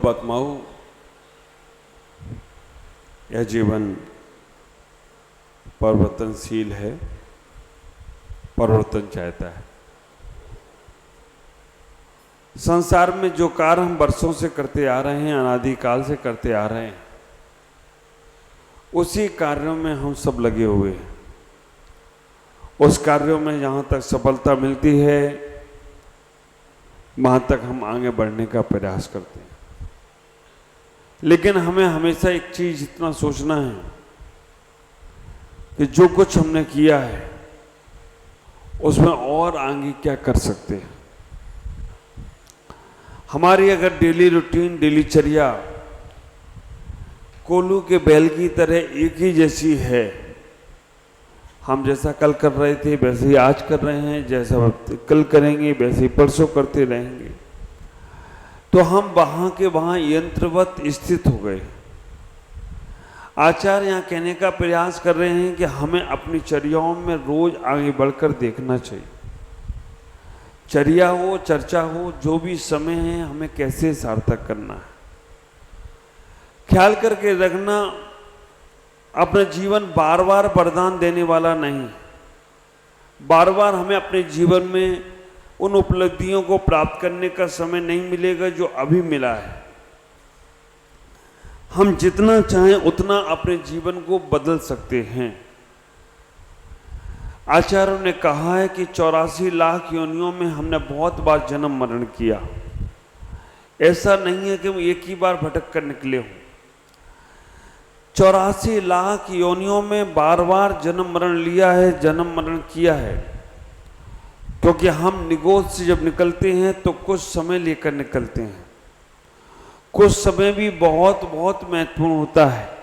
आत्माओं, यह जीवन परिवर्तनशील है, परिवर्तन चाहता है। संसार में जो कार्य हम वर्षों से करते आ रहे हैं, अनादिकाल से करते आ रहे हैं, उसी कार्यों में हम सब लगे हुए हैं। उस कार्यों में जहाँ तक सफलता मिलती है, वहाँ तक हम आगे बढ़ने का प्रयास करते हैं। लेकिन हमें हमेशा एक चीज इतना सोचना है कि जो कुछ हमने किया है उसमें और आगे क्या कर सकते हैं। हमारी अगर डेली रूटीन, डेली चर्या कोल्हू के बैल की तरह एक ही जैसी है, हम जैसा कल कर रहे थे वैसे ही आज कर रहे हैं, जैसा कल करेंगे वैसे ही परसों करते रहेंगे, तो हम वहां के वहां यंत्रवत स्थित हो गए। आचार्य यहाँ कहने का प्रयास कर रहे हैं कि हमें अपनी चर्याओं में रोज आगे बढ़कर देखना चाहिए। चर्या हो, चर्चा हो, जो भी समय है हमें कैसे सार्थक करना है, ख्याल करके रखना। अपना जीवन बार बार वरदान देने वाला नहीं। बार बार हमें अपने जीवन में उन उपलब्धियों को प्राप्त करने का समय नहीं मिलेगा जो अभी मिला है। हम जितना चाहें उतना अपने जीवन को बदल सकते हैं। आचार्यों ने कहा है कि 84 लाख योनियों में हमने बहुत बार जन्म मरण किया। ऐसा नहीं है कि हम एक ही बार भटक कर निकले हों। 84 लाख योनियों में बार बार जन्म मरण लिया है, जन्म मरण किया है। क्योंकि हम निगोद से जब निकलते हैं तो कुछ समय लेकर निकलते हैं। कुछ समय भी बहुत बहुत महत्वपूर्ण होता है।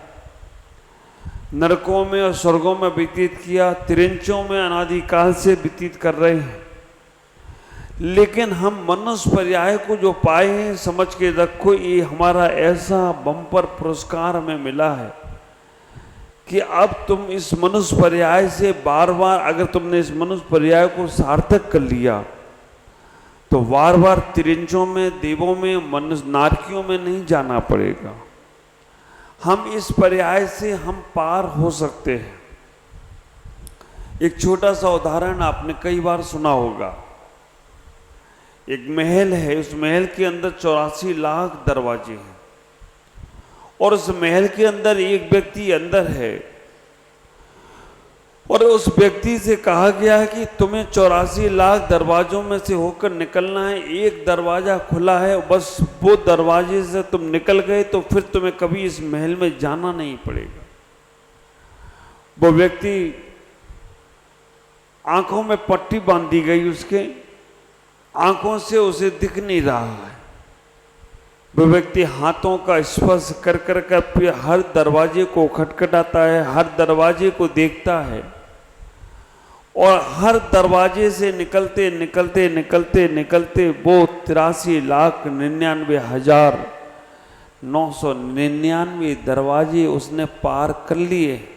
नरकों में और स्वर्गों में व्यतीत किया, त्रिंचों में अनादिकाल से व्यतीत कर रहे हैं। लेकिन हम मनुष्य पर्याय को जो पाए हैं, समझ के रखो ये हमारा ऐसा बम्पर पुरस्कार हमें मिला है कि अब तुम इस मनुष्य पर्याय से बार बार, अगर तुमने इस मनुष्य पर्याय को सार्थक कर लिया तो बार बार त्रिंचों में, देवों में, मनुष्य नारकियों में नहीं जाना पड़ेगा। हम इस पर्याय से हम पार हो सकते हैं। एक छोटा सा उदाहरण आपने कई बार सुना होगा। एक महल है, उस महल के अंदर 84 लाख दरवाजे हैं और उस महल के अंदर एक व्यक्ति अंदर है और उस व्यक्ति से कहा गया है कि तुम्हें 84 लाख दरवाजों में से होकर निकलना है। एक दरवाजा खुला है, बस वो दरवाजे से तुम निकल गए तो फिर तुम्हें कभी इस महल में जाना नहीं पड़ेगा। वो व्यक्ति, आंखों में पट्टी बांधी गई, उसके आंखों से उसे दिख नहीं रहा है। वो व्यक्ति हाथों का स्पर्श कर कर कर हर दरवाजे को खटखटाता है, हर दरवाजे को देखता है और हर दरवाजे से निकलते निकलते निकलते निकलते वो 83,99,999 दरवाजे उसने पार कर लिए।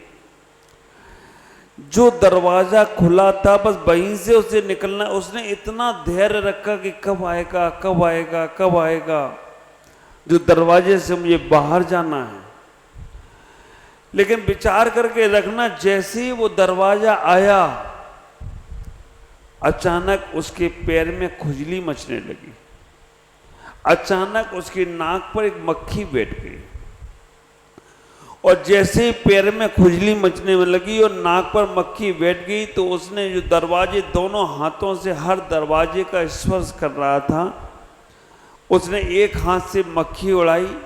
जो दरवाजा खुला था बस वहीं से उसे निकलना। उसने इतना धैर्य रखा कि कब आएगा, कब आएगा, कब आएगा, जो दरवाजे से मुझे बाहर जाना है। लेकिन विचार करके रखना, जैसे ही वो दरवाजा आया अचानक उसके पैर में खुजली मचने लगी। अचानक उसकी नाक पर एक मक्खी बैठ गई और जैसे ही पैर में खुजली मचने में लगी और नाक पर मक्खी बैठ गई तो उसने जो दरवाजे दोनों हाथों से हर दरवाजे का स्पर्श कर रहा था, उसने एक हाथ से मक्खी उड़ाई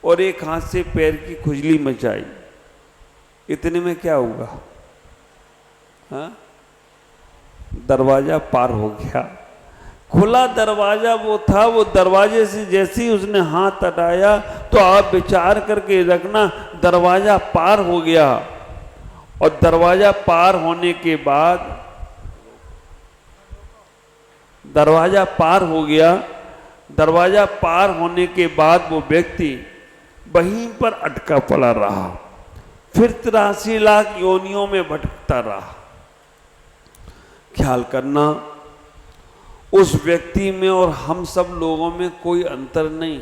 और एक हाथ से पैर की खुजली मचाई। इतने में क्या हुआ? हाँ, दरवाजा पार हो गया। खुला दरवाजा वो था, वो दरवाजे से जैसे ही उसने हाथ हटाया तो आप विचार करके रखना, दरवाजा पार हो गया। और दरवाजा पार होने के बाद, दरवाजा पार हो गया, दरवाजा पार होने के बाद वो व्यक्ति वहीं पर अटका पड़ा रहा, फिर 83 लाख योनियों में भटकता रहा। ख्याल करना, उस व्यक्ति में और हम सब लोगों में कोई अंतर नहीं।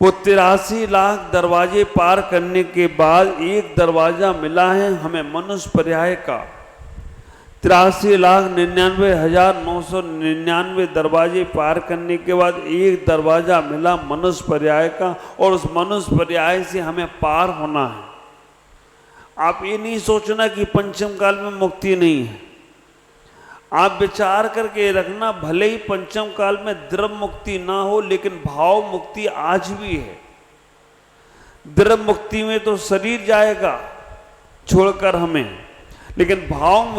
वो 83 लाख दरवाजे पार करने के बाद एक दरवाजा मिला है हमें मनुष्य पर्याय का। 83,99,999 दरवाजे पार करने के बाद एक दरवाजा मिला मनुष्य पर्याय का, और उस मनुष्य पर्याय से हमें पार होना है। आप ये नहीं सोचना कि पंचम काल में मुक्ति नहीं है। आप विचार करके रखना, भले ही पंचम काल में द्रव्य मुक्ति ना हो, लेकिन भाव मुक्ति आज भी है। द्रव्य मुक्ति में तो शरीर जाएगा छोड़कर हमें, लेकिन भाव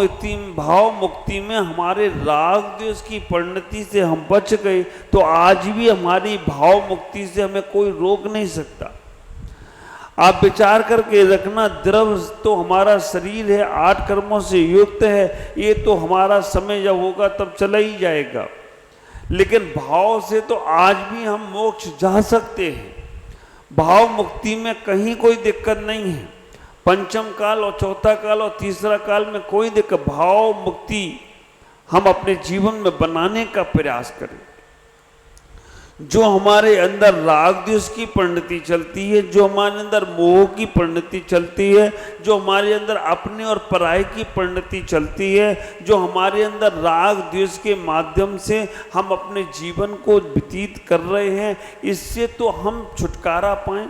मुक्ति में हमारे राग द्वेष की परिणति से हम बच गए, तो आज भी हमारी भाव मुक्ति से हमें कोई रोक नहीं सकता। आप विचार करके रखना, द्रव्य तो हमारा शरीर है, 8 कर्मों से युक्त है, ये तो हमारा समय जब होगा तब चला ही जाएगा, लेकिन भाव से तो आज भी हम मोक्ष जा सकते हैं। भाव मुक्ति में कहीं कोई दिक्कत नहीं है। पंचम काल और चौथा काल और तीसरा काल में कोई दिक्कत, भाव मुक्ति हम अपने जीवन में बनाने का प्रयास करें। जो हमारे अंदर राग द्वेष की परिणति चलती है, जो हमारे अंदर मोह की परिणति चलती है, जो हमारे अंदर अपने और पराये की परिणति चलती है, जो हमारे अंदर राग द्वेष के माध्यम से हम अपने जीवन को व्यतीत कर रहे हैं, इससे तो हम छुटकारा पाएं,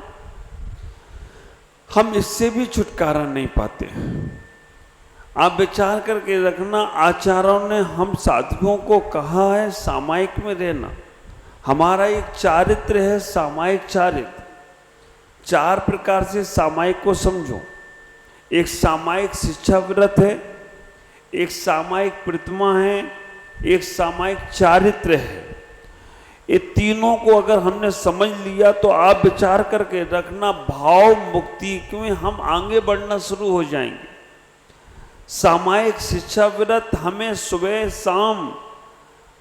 हम इससे भी छुटकारा नहीं पाते। आप विचार करके रखना, आचार्यों ने हम साधुओं को कहा है सामायिक में रहना। हमारा एक चारित्र है, सामायिक चारित्र। 4 प्रकार से सामायिक को समझो। एक सामायिक शिक्षा व्रत है, एक सामायिक प्रतिमा है, एक सामायिक चारित्र है। ये तीनों को अगर हमने समझ लिया तो आप विचार करके रखना, भाव मुक्ति में हम आगे बढ़ना शुरू हो जाएंगे। सामायिक शिक्षा व्रत हमें सुबह शाम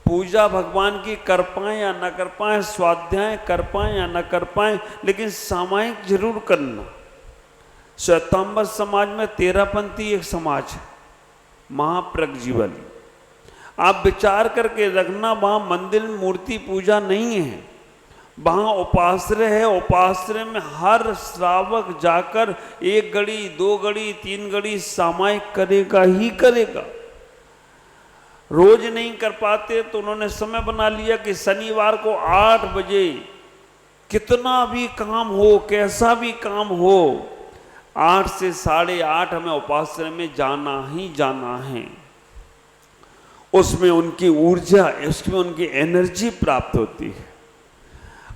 पूजा भगवान की कर पाएं या न कर पाएं, स्वाध्याय कर पाएं या न कर पाएं, लेकिन सामायिक जरूर करना। श्वेतांबर समाज में 13पंथी एक समाज है, महाप्रज्वली। आप विचार करके रखना, वहाँ मंदिर में मूर्ति पूजा नहीं है, वहाँ उपाश्रय है। उपाश्रय में हर श्रावक जाकर 1 घड़ी 2 घड़ी 3 घड़ी सामायिक करेगा ही करेगा। रोज नहीं कर पाते तो उन्होंने समय बना लिया कि शनिवार को 8 बजे, कितना भी काम हो, कैसा भी काम हो, 8 से 8:30 हमें उपाश्रय में जाना ही जाना है। उसमें उनकी ऊर्जा, उसमें उनकी एनर्जी प्राप्त होती है।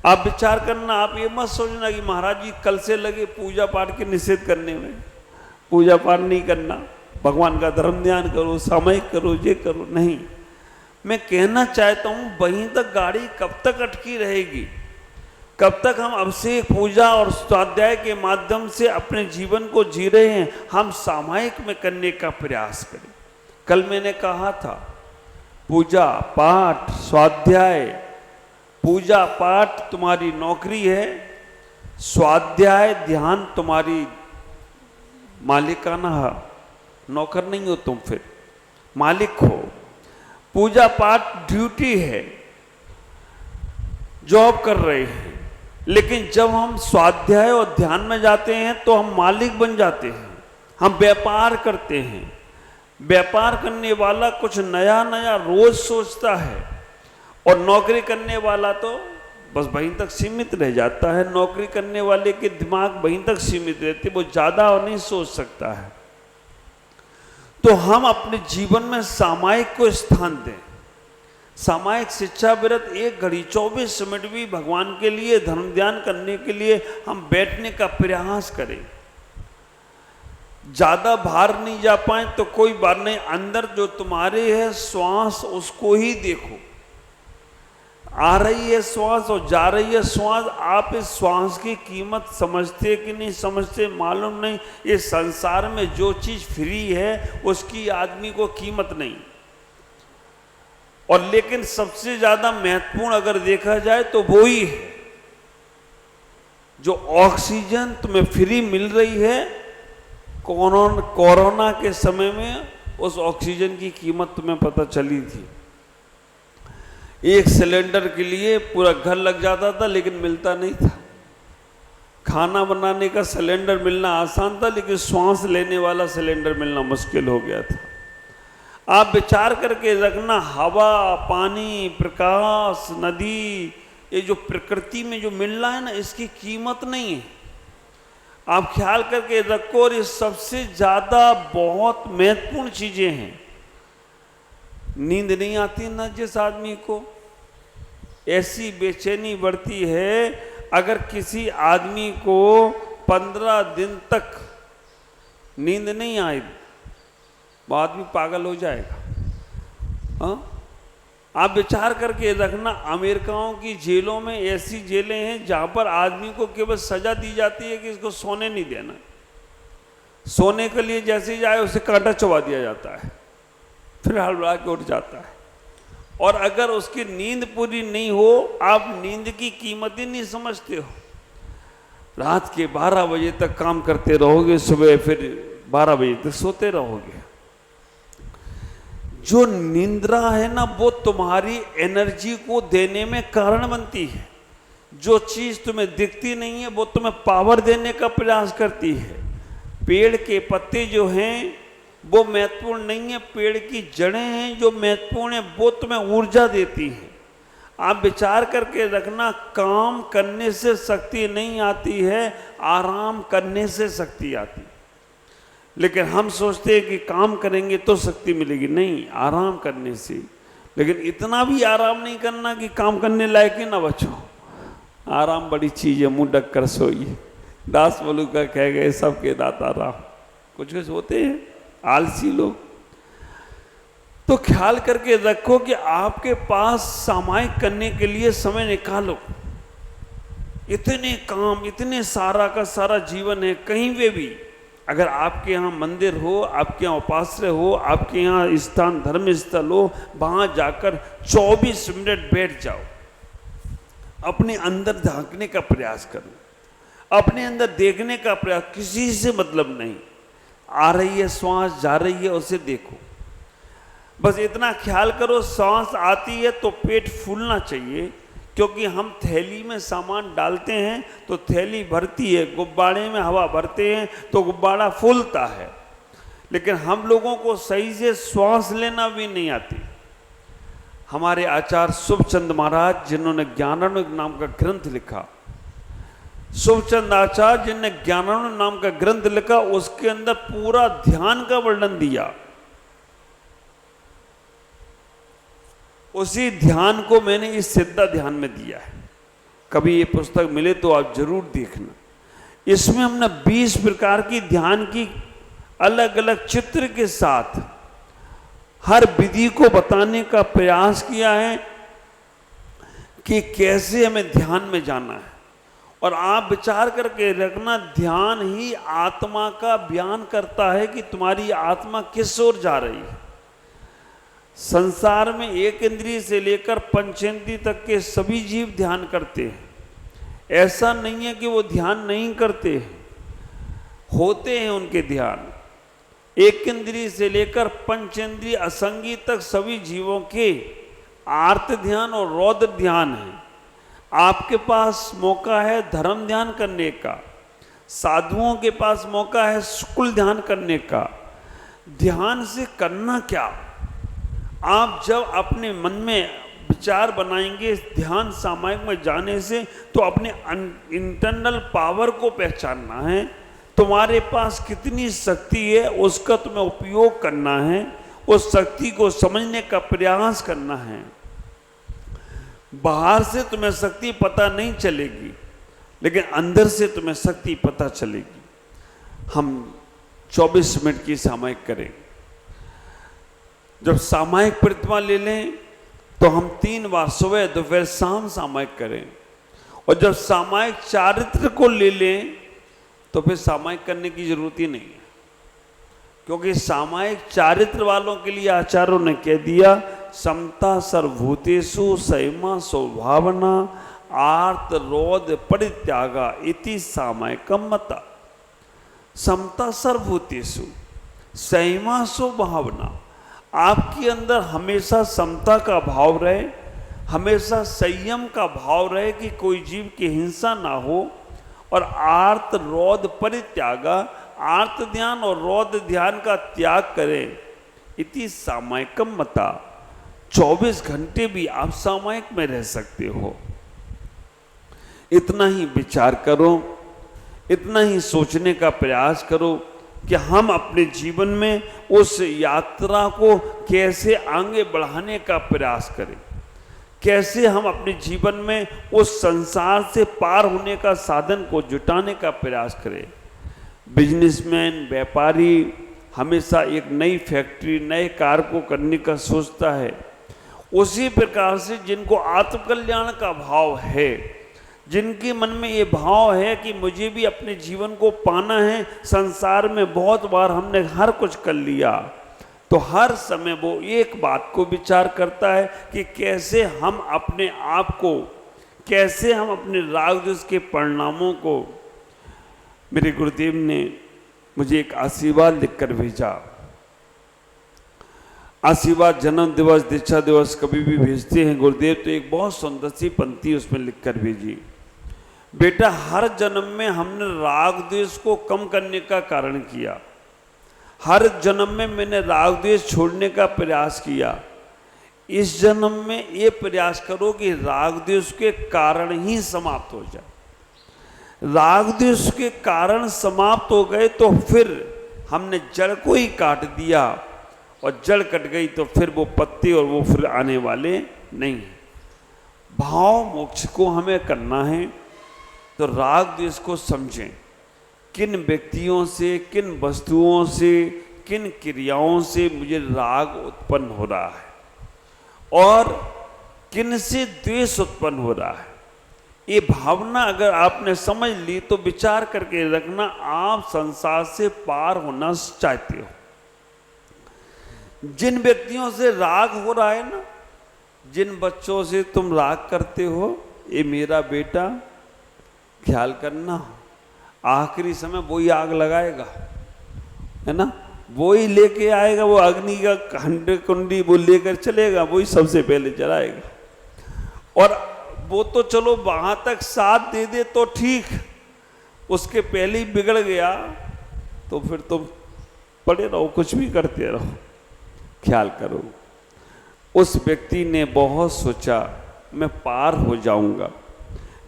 आप विचार करना, आप ये मत सोचना कि महाराज जी कल से लगे पूजा पाठ के निषेध करने में। पूजा पाठ नहीं करना, भगवान का धर्म ध्यान करो, सामयिक करो, ये करो, नहीं। मैं कहना चाहता हूँ, वहीं तक गाड़ी कब तक अटकी रहेगी? कब तक हम अभिषेक पूजा और स्वाध्याय के माध्यम से अपने जीवन को जी रहे हैं? हम सामायिक में करने का प्रयास करें। कल मैंने कहा था, पूजा पाठ स्वाध्याय, पूजा पाठ तुम्हारी नौकरी है, स्वाध्याय ध्यान तुम्हारी मालिकाना है। नौकर नहीं हो तुम, फिर मालिक हो। पूजा पाठ ड्यूटी है, जॉब कर रहे हैं, लेकिन जब हम स्वाध्याय और ध्यान में जाते हैं तो हम मालिक बन जाते हैं, हम व्यापार करते हैं। व्यापार करने वाला कुछ नया नया रोज सोचता है, और नौकरी करने वाला तो बस वहीं तक सीमित रह जाता है। नौकरी करने वाले के दिमाग वहीं तक सीमित रहते, वो ज़्यादा और नहीं सोच सकता है। तो हम अपने जीवन में सामायिक को स्थान दें। सामायिक शिक्षा व्रत 1 घड़ी 24 मिनट भी भगवान के लिए धर्म ध्यान करने के लिए हम बैठने का प्रयास करें। ज़्यादा बाहर नहीं जा पाए तो कोई बात नहीं, अंदर जो तुम्हारे है श्वास, उसको ही देखो। आ रही है श्वास और जा रही है श्वास। आप इस श्वास की कीमत समझते कि नहीं समझते मालूम नहीं। ये संसार में जो चीज़ फ्री है उसकी आदमी को कीमत नहीं। और लेकिन सबसे ज़्यादा महत्वपूर्ण अगर देखा जाए तो वो ही है, जो ऑक्सीजन तुम्हें फ्री मिल रही है। कोरोना के समय में उस ऑक्सीजन की कीमत तुम्हें पता चली थी। 1 सिलेंडर के लिए पूरा घर लग जाता था, लेकिन मिलता नहीं था। खाना बनाने का सिलेंडर मिलना आसान था, लेकिन श्वास लेने वाला सिलेंडर मिलना मुश्किल हो गया था। आप विचार करके रखना, हवा, पानी, प्रकाश, नदी, ये जो प्रकृति में जो मिल रहा है ना, इसकी कीमत नहीं है। आप ख्याल करके रखो, और ये सबसे ज्यादा बहुत महत्वपूर्ण चीजें हैं। नींद नहीं आती ना जिस आदमी को, ऐसी बेचैनी बढ़ती है। अगर किसी आदमी को 15 दिन तक नींद नहीं आई, वो आदमी पागल हो जाएगा। हाँ, आप विचार करके रखना, अमेरिकाओं की जेलों में ऐसी जेलें हैं जहां पर आदमी को केवल सजा दी जाती है कि इसको सोने नहीं देना। सोने के लिए जैसे ही जाए उसे कांटा चबा दिया जाता है, फिर हड़बड़ा के उठ जाता है। और अगर उसकी नींद पूरी नहीं हो, आप नींद की कीमत ही नहीं समझते हो। रात के 12 बजे तक काम करते रहोगे, सुबह फिर 12 बजे तक सोते रहोगे। जो निंद्रा है ना, वो तुम्हारी एनर्जी को देने में कारण बनती है। जो चीज तुम्हें दिखती नहीं है, वो तुम्हें पावर देने का प्रयास करती है। पेड़ के पत्ते जो हैं वो महत्वपूर्ण नहीं है, पेड़ की जड़ें हैं जो महत्वपूर्ण है, वो तुम्हें ऊर्जा देती है। आप विचार करके रखना, काम करने से शक्ति नहीं आती है, आराम करने से शक्ति आती है। लेकिन हम सोचते हैं कि काम करेंगे तो शक्ति मिलेगी, नहीं, आराम करने से। लेकिन इतना भी आराम नहीं करना कि काम करने लायक ही ना बचो। आराम बड़ी चीज है, मुंह ढक कर सोइए। दास बोलू का कह गए सबके दाता राम। कुछ कुछ होते हैं आलसी लोग। तो ख्याल करके रखो कि आपके पास सामायिक करने के लिए समय निकालो। इतने काम, इतने सारा का सारा जीवन है। कहीं पे भी अगर आपके यहाँ मंदिर हो, आपके यहाँ उपास्य हो, आपके यहाँ स्थान धर्म स्थल हो, वहां जाकर 24 मिनट बैठ जाओ। अपने अंदर झांकने का प्रयास करो, अपने अंदर देखने का प्रयास। किसी से मतलब नहीं, आ रही है श्वास, जा रही है, उसे देखो। बस इतना ख्याल करो, सांस आती है तो पेट फूलना चाहिए, क्योंकि हम थैली में सामान डालते हैं तो थैली भरती है, गुब्बारे में हवा भरते हैं तो गुब्बारा फूलता है। लेकिन हम लोगों को सही से श्वास लेना भी नहीं आती। हमारे आचार्य शुभचंद महाराज, जिन्होंने ज्ञानानंद नाम का ग्रंथ लिखा, शुभचंद आचार्य जिनने ज्ञानानंद नाम का ग्रंथ लिखा, उसके अंदर पूरा ध्यान का वर्णन दिया। उसी ध्यान को मैंने इस सिद्धा ध्यान में दिया है। कभी ये पुस्तक मिले तो आप जरूर देखना। इसमें हमने 20 प्रकार की ध्यान की अलग अलग चित्र के साथ हर विधि को बताने का प्रयास किया है कि कैसे हमें ध्यान में जाना है। और आप विचार करके रखना, ध्यान ही आत्मा का बयान करता है कि तुम्हारी आत्मा किस ओर जा रही है। संसार में 1 इंद्रिय से लेकर 5 इंद्रिय तक के सभी जीव ध्यान करते हैं। ऐसा नहीं है कि वो ध्यान नहीं करते, होते हैं उनके ध्यान। 1 इंद्रिय से लेकर 5 इंद्रिय असंगी तक सभी जीवों के आर्त ध्यान और रौद्र ध्यान है। आपके पास मौका है धर्म ध्यान करने का, साधुओं के पास मौका है शुक्ल ध्यान करने का। ध्यान से करना क्या? आप जब अपने मन में विचार बनाएंगे ध्यान सामायिक में जाने से, तो अपने इंटरनल पावर को पहचानना है। तुम्हारे पास कितनी शक्ति है उसका तुम्हें उपयोग करना है, उस शक्ति को समझने का प्रयास करना है। बाहर से तुम्हें शक्ति पता नहीं चलेगी, लेकिन अंदर से तुम्हें शक्ति पता चलेगी। हम 24 मिनट की सामायिक करें। जब सामायिक प्रतिमा ले लें तो हम 3 बार सुबह दोपहर शाम सामायिक करें। और जब सामायिक चारित्र को ले लें तो फिर सामायिक करने की जरूरत ही नहीं है, क्योंकि सामायिक चारित्र वालों के लिए आचार्यों ने कह दिया, समता सर्वभूतेषु संयमा स्वभावना आर्त रोध परित्यागा इति सामायिकम मता। समता सर्वभूतेषु संयमा स्वभावना, आपके अंदर हमेशा समता का भाव रहे, हमेशा संयम का भाव रहे कि कोई जीव की हिंसा ना हो, और आर्त रोध परित्यागा, आर्त ध्यान और रोध ध्यान का त्याग करें। इति सामायिकम मता, 24 घंटे भी आप सामायिक में रह सकते हो। इतना ही विचार करो, इतना ही सोचने का प्रयास करो कि हम अपने जीवन में उस यात्रा को कैसे आगे बढ़ाने का प्रयास करें, कैसे हम अपने जीवन में उस संसार से पार होने का साधन को जुटाने का प्रयास करें। बिजनेसमैन, व्यापारी हमेशा एक नई फैक्ट्री, नए कार को करने का सोचता है। उसी प्रकार से जिनको आत्मकल्याण का भाव है, जिनके मन में ये भाव है कि मुझे भी अपने जीवन को पाना है, संसार में बहुत बार हमने हर कुछ कर लिया, तो हर समय वो एक बात को विचार करता है कि कैसे हम अपने आप को, कैसे हम अपने राग द्वेष के परिणामों को। मेरे गुरुदेव ने मुझे एक आशीर्वाद लिखकर भेजा। आशीर्वाद जन्म दिवस, दीक्षा दिवस कभी भी भेजते हैं गुरुदेव, तो एक बहुत सुंदर सी पंक्ति उसमें लिखकर भेजी। बेटा, हर जन्म में हमने राग द्वेष को कम करने का कारण किया, हर जन्म में मैंने राग द्वेष छोड़ने का प्रयास किया। इस जन्म में ये प्रयास करो कि राग द्वेष के कारण ही समाप्त हो जाए। राग द्वेष के कारण समाप्त हो गए तो फिर हमने जड़ को ही काट दिया, और जड़ कट गई तो फिर वो पत्ते और वो फिर आने वाले नहीं। भाव मोक्ष को हमें करना है तो राग द्वेष को समझें। किन व्यक्तियों से, किन वस्तुओं से, किन क्रियाओं से मुझे राग उत्पन्न हो रहा है और किन से द्वेष उत्पन्न हो रहा है। ये भावना अगर आपने समझ ली तो विचार करके रखना, आप संसार से पार होना चाहते हो। जिन व्यक्तियों से राग हो रहा है ना, जिन बच्चों से तुम राग करते हो, ये मेरा बेटा, ख्याल करना, आखिरी समय वही आग लगाएगा, है ना, वही लेके आएगा, वो अग्नि का हंडे कुंडी वो लेकर चलेगा, वही सबसे पहले जलाएगा। और वो तो चलो वहां तक साथ दे दे तो ठीक, उसके पहले ही बिगड़ गया तो फिर तुम पड़े रहो, कुछ भी करते रहो। ख्याल करो, उस व्यक्ति ने बहुत सोचा मैं पार हो जाऊंगा,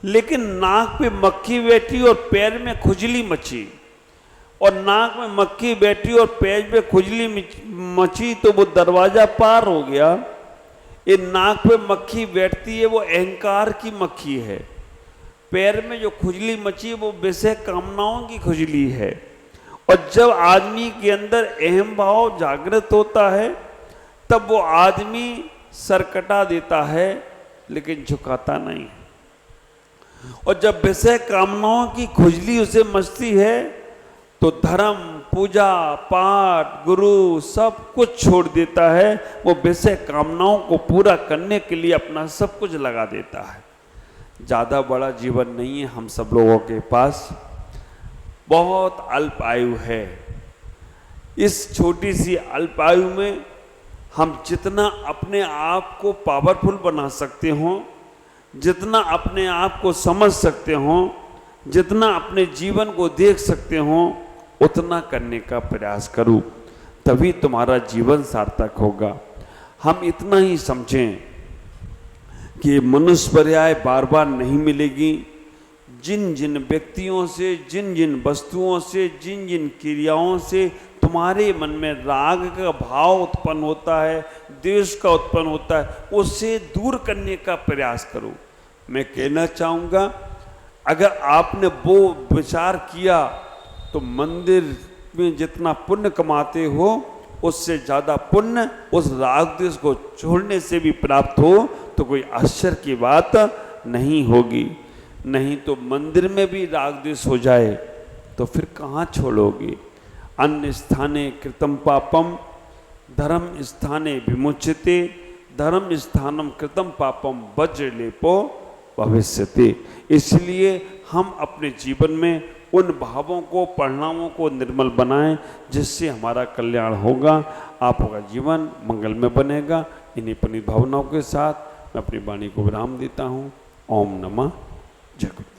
लेकिन नाक पे मक्खी बैठी और पैर में खुजली मची, और नाक में मक्खी बैठी और पैर पे खुजली मची तो वो दरवाजा पार हो गया। ये नाक पे मक्खी बैठती है वो अहंकार की मक्खी है, पैर में जो खुजली मची वो विषय कामनाओं की खुजली है। और जब आदमी के अंदर अहम भाव जागृत होता है तब वो आदमी सर कटा देता है लेकिन झुकाता नहीं। और जब विषय कामनाओं की खुजली उसे मचती है तो धर्म, पूजा पाठ, गुरु सब कुछ छोड़ देता है। वो विषय कामनाओं को पूरा करने के लिए अपना सब कुछ लगा देता है। ज़्यादा बड़ा जीवन नहीं है हम सब लोगों के पास, बहुत अल्प आयु है। इस छोटी सी अल्प आयु में हम जितना अपने आप को पावरफुल बना सकते हो, जितना अपने आप को समझ सकते हो, जितना अपने जीवन को देख सकते हो, उतना करने का प्रयास करो, तभी तुम्हारा जीवन सार्थक होगा। हम इतना ही समझें कि मनुष्य पर्याय बार बार नहीं मिलेगी। जिन जिन व्यक्तियों से, जिन जिन वस्तुओं से, जिन जिन क्रियाओं से तुम्हारे मन में राग का भाव उत्पन्न होता है, द्वेष का उत्पन्न होता है, उससे दूर करने का प्रयास करो। मैं कहना चाहूँगा, अगर आपने वो विचार किया तो मंदिर में जितना पुण्य कमाते हो उससे ज़्यादा पुण्य उस राग द्वेष को छोड़ने से भी प्राप्त हो तो कोई आश्चर्य की बात नहीं होगी। नहीं तो मंदिर में भी राग द्वेष हो जाए तो फिर कहाँ छोड़ोगे। अन्य स्थाने कृतम पापम धर्म स्थाने विमुच्यते, धर्म स्थानम कृतम पापम वज्रलेपो भविष्यते। इसलिए हम अपने जीवन में उन भावों को, परिणामों को निर्मल बनाएं जिससे हमारा कल्याण होगा, आपका जीवन मंगल में बनेगा। इन्हीं पुनीत भावनाओं के साथ मैं अपनी वाणी को विराम देता हूँ। ओम नमः जय गुरु।